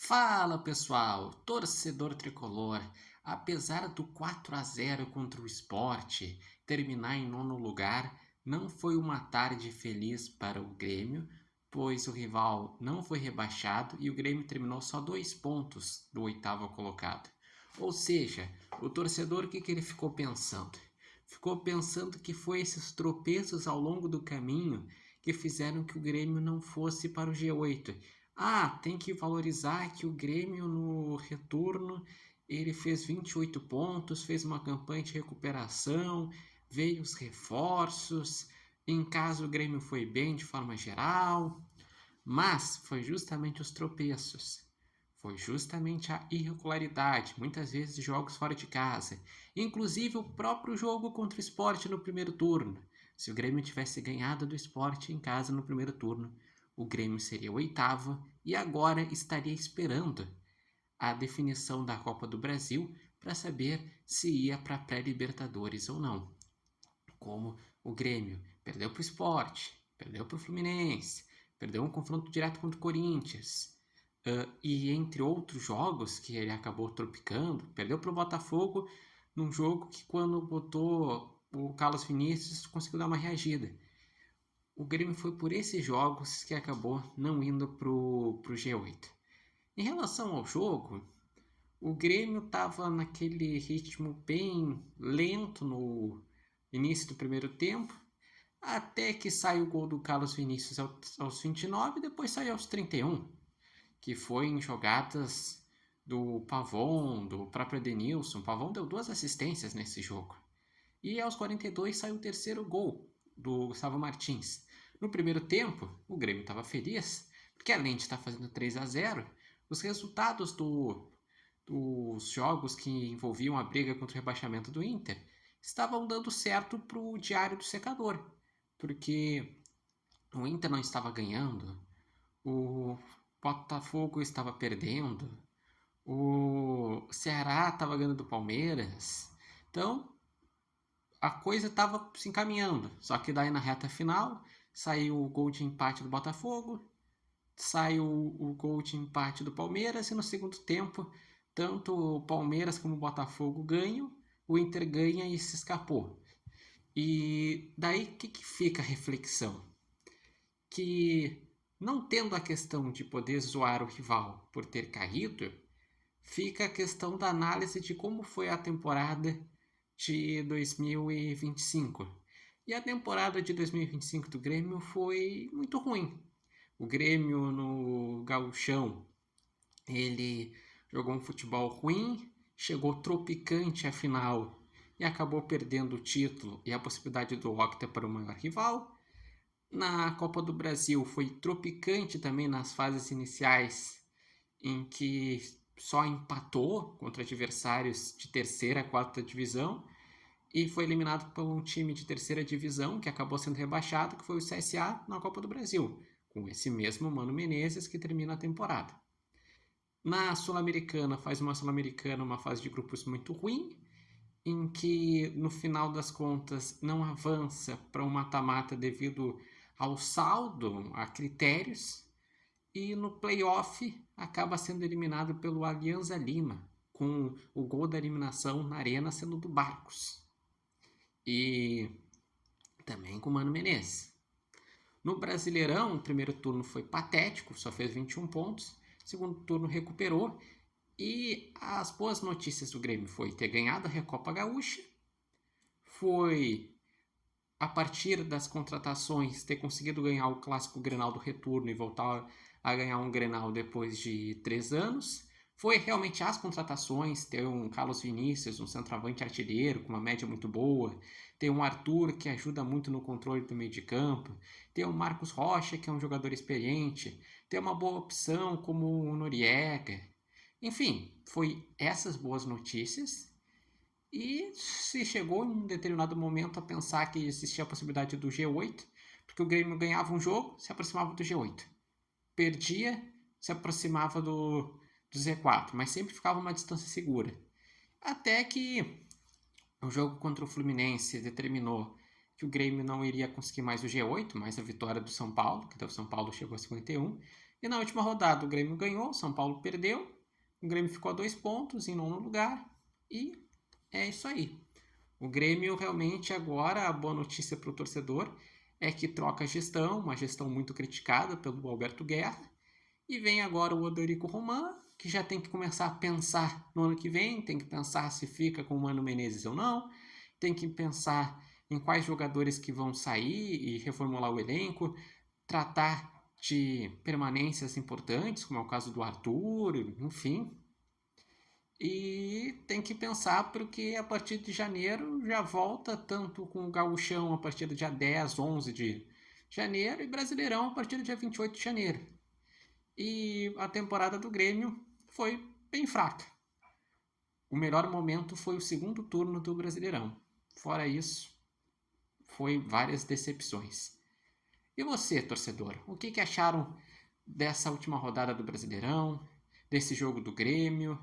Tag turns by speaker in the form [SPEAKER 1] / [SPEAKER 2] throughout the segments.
[SPEAKER 1] Fala pessoal, torcedor tricolor. Apesar do 4-0 contra o Sport terminar em nono lugar, não foi uma tarde feliz para o Grêmio, pois o rival não foi rebaixado e o Grêmio terminou só 2 pontos do oitavo colocado. Ou seja, o torcedor, o que ele ficou pensando? Ficou pensando que foi esses tropeços ao longo do caminho que fizeram que o Grêmio não fosse para o G8. Tem que valorizar que o Grêmio no retorno ele fez 28 pontos, fez uma campanha de recuperação, veio os reforços, em casa o Grêmio foi bem de forma geral, mas foi justamente os tropeços, foi justamente a irregularidade, muitas vezes jogos fora de casa, inclusive o próprio jogo contra o Sport no primeiro turno. Se o Grêmio tivesse ganhado do Sport em casa no primeiro turno, o Grêmio seria o oitavo e agora estaria esperando a definição da Copa do Brasil para saber se ia para a pré-Libertadores ou não. Como o Grêmio perdeu para o Sport, perdeu para o Fluminense, perdeu um confronto direto contra o Corinthians, e entre outros jogos que ele acabou tropicando, perdeu para o Botafogo num jogo que quando botou o Carlos Vinícius conseguiu dar uma reagida. O Grêmio foi por esses jogos que acabou não indo pro G8. Em relação ao jogo, o Grêmio estava naquele ritmo bem lento no início do primeiro tempo, até que sai o gol do Carlos Vinícius aos 29 e depois sai aos 31, que foi em jogadas do Pavon, do próprio Edenilson. O Pavon deu 2 assistências nesse jogo. E aos 42 sai o terceiro gol do Gustavo Martins. No primeiro tempo, o Grêmio estava feliz, porque além de estar fazendo 3-0, os resultados dos jogos que envolviam a briga contra o rebaixamento do Inter estavam dando certo para o Diário do Secador, porque o Inter não estava ganhando, o Botafogo estava perdendo, o Ceará estava ganhando do Palmeiras. Então, a coisa estava se encaminhando. Só que daí na reta final saiu o gol de empate do Botafogo, saiu o gol de empate do Palmeiras e no segundo tempo tanto o Palmeiras como o Botafogo ganham, o Inter ganha e se escapou. E daí o que fica a reflexão? Que não tendo a questão de poder zoar o rival por ter caído, fica a questão da análise de como foi a temporada de 2025. E a temporada de 2025 do Grêmio foi muito ruim. O Grêmio no Gauchão, ele jogou um futebol ruim, chegou tropicante à final e acabou perdendo o título e a possibilidade do Octa para o maior rival. Na Copa do Brasil foi tropicante também nas fases iniciais, em que só empatou contra adversários de terceira, quarta divisão e foi eliminado por um time de terceira divisão que acabou sendo rebaixado, que foi o CSA na Copa do Brasil, com esse mesmo Mano Menezes que termina a temporada. Na Sul-Americana, faz uma Sul-Americana uma fase de grupos muito ruim, em que no final das contas não avança para um mata-mata devido ao saldo, a critérios, e no playoff acaba sendo eliminado pelo Alianza Lima, com o gol da eliminação na arena sendo do Barcos. E também com o Mano Menezes. No Brasileirão, o primeiro turno foi patético, só fez 21 pontos. O segundo turno recuperou. E as boas notícias do Grêmio foi ter ganhado a Recopa Gaúcha, foi, a partir das contratações, ter conseguido ganhar o clássico Grenal do retorno e voltar a ganhar um Grenal depois de 3 anos. Foi realmente as contratações, ter um Carlos Vinícius, um centroavante artilheiro com uma média muito boa, ter um Arthur que ajuda muito no controle do meio de campo, ter um Marcos Rocha que é um jogador experiente, ter uma boa opção como o Noriega. Enfim, foi essas boas notícias e se chegou em um determinado momento a pensar que existia a possibilidade do G8, porque o Grêmio ganhava um jogo, se aproximava do G8. Perdia, se aproximava do Z4, mas sempre ficava uma distância segura. Até que o jogo contra o Fluminense determinou que o Grêmio não iria conseguir mais o G8, mais a vitória do São Paulo, que o São Paulo chegou a 51, E na última rodada o Grêmio ganhou, o São Paulo perdeu, o Grêmio ficou a 2 pontos em nono lugar e é isso aí. O Grêmio realmente agora, a boa notícia para o torcedor é que troca a gestão, uma gestão muito criticada pelo Alberto Guerra, e vem agora o Odorico Roman, que já tem que começar a pensar no ano que vem, tem que pensar se fica com o Mano Menezes ou não, tem que pensar em quais jogadores que vão sair e reformular o elenco, tratar de permanências importantes, como é o caso do Arthur, enfim. E tem que pensar porque a partir de janeiro já volta tanto com o Gauchão a partir do dia 10, 11 de janeiro e Brasileirão a partir do dia 28 de janeiro. E a temporada do Grêmio foi bem fraca. O melhor momento foi o segundo turno do Brasileirão. Fora isso, foi várias decepções. E você, torcedor, o que acharam dessa última rodada do Brasileirão, desse jogo do Grêmio,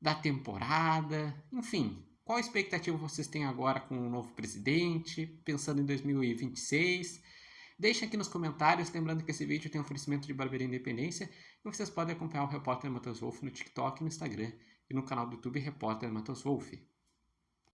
[SPEAKER 1] da temporada, enfim, qual a expectativa vocês têm agora com o novo presidente, pensando em 2026? Deixe aqui nos comentários, lembrando que esse vídeo tem um oferecimento de Barbearia Independência e vocês podem acompanhar o Repórter Matheus Wolff no TikTok, no Instagram e no canal do YouTube Repórter Matheus Wolff.